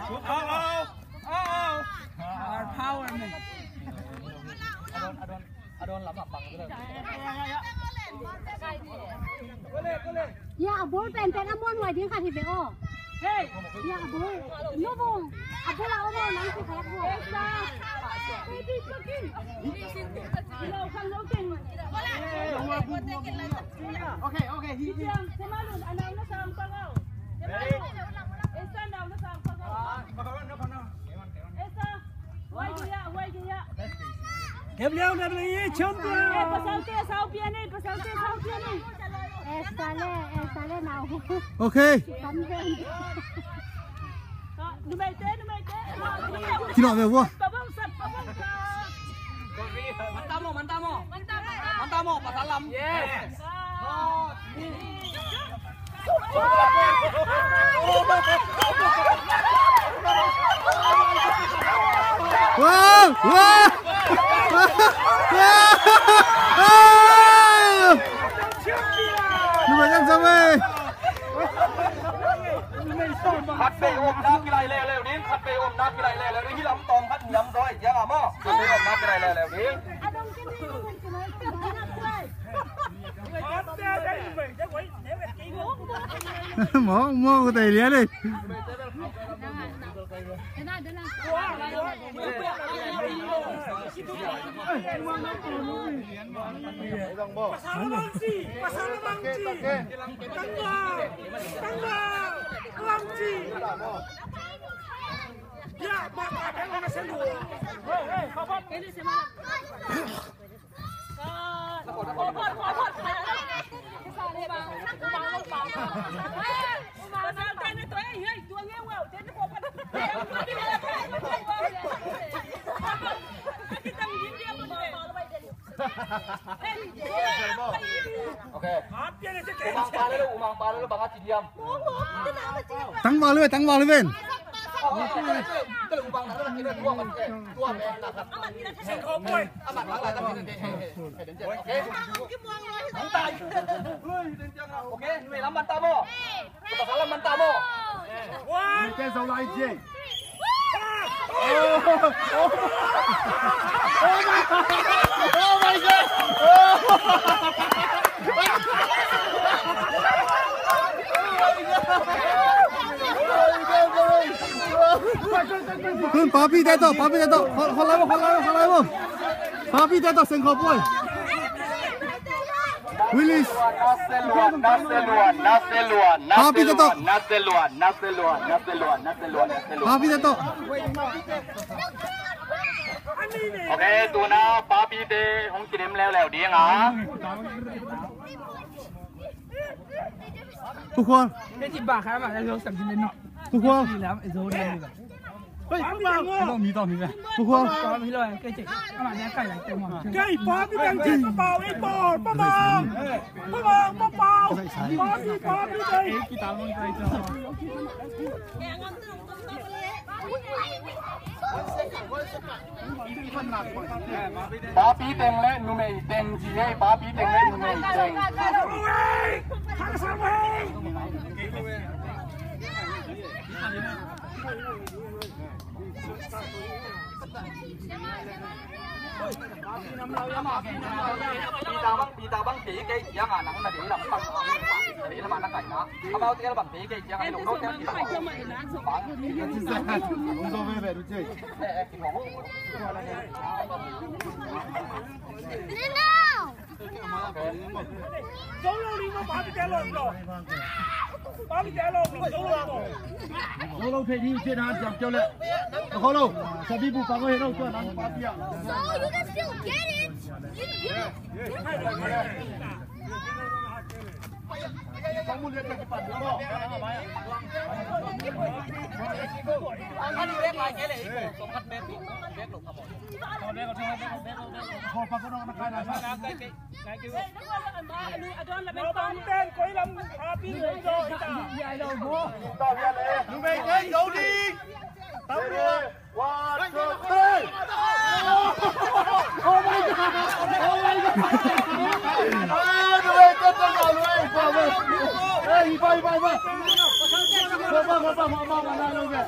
Our power man. Adon lắm mặt bằng cái Ya, bol pen amon ngoài tiếng khát thì phải ô. Hey, ya bol, no bol. Abol là ô nắng thì phải bol. Baby cooking. Lâu không lâu kinh. Okay, okay. Thế mà luôn anh nó sang con đâu? Em sang đâu nó sang con đâu? Quay kìa. Kém leo lên đi, chấm Ê, sau kia này. Esale nào. Ok. Núi mày té. Chị nói về vua. Mantamo, pasalam. Yes. Wow, wow. Nhưng mà nhắc ra về. Khát bê ôm đá cái này lèo đi, khát bê ôm đá cái này lèo đi, lắm tôm khát nhắm rồi, giang à mò, khát bê ôm đá cái này lèo đi. Mua cái tài liệu đi. Ok. Umang pa lu banget diam. Tăng vào lên bên. Cái lùng bằng đó là cái tua mình tua mẹ là thật. Sen không quay. Bạn nói lại tao đến chân. Ok. Không tay. Ok, mày làm bàn tamo. Kita salam bàn tamo. Wah, cái dầu lại gì? Oh my god. Kun papi đây to, khó lấy không? Papi đây to, sen khó boy. Willis. Naseluan. Papi đây to. Papi đây to. Ok, tụi nó papi đây không chỉ đem leo đi ngã. Thu Khoa. Cái chị bà khá mà em đâu sẵn trên nọ. Thu Khoa. Đi lắm, em đâu đem đi. Mì to về. Thu Khoa. Có mì rồi, cái chị. Các bạn đang cày lại tên mòn. Cái bó cái đằng chị bao ấy bò bò đây. Cái tao muốn cày cho. Papi teng le numei teng ji hey papi teng le numei teng. Pita bang tỉ cây giang à nắng là để làm tăng để làm ăn cảnh đó. Bao tiêu bằng tỉ cây giang hay lục nốt cái gì đó. Không do về được chơi. Dấu lâu đi mà bà bị té lộn rồi. Bà bị té lộn rồi, dấu lâu rồi. Dấu lâu thì đi trên hạt dọc cho lệ. Khó đâu, sẽ đi bù phá có hết đâu, cho nắng phá kia. So you can still get it. Không muốn liên lạc phản đúng không? Anh đi bếp lại cái này, sống cắt bếp đi, bếp lục hả bọn? Họ phá có nó khai là sao? Nó bắn tên có ý lắm, bà bị người rồi. Dài đầu bố. Chúng mình đến đấu đi. Tao rồi. One, two, three. Oh my god. Oh my god. Tụi mình tiếp tục vào luôn. Ê, bay. apa mau mana lu ke?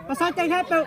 Pasal ceng hết tự.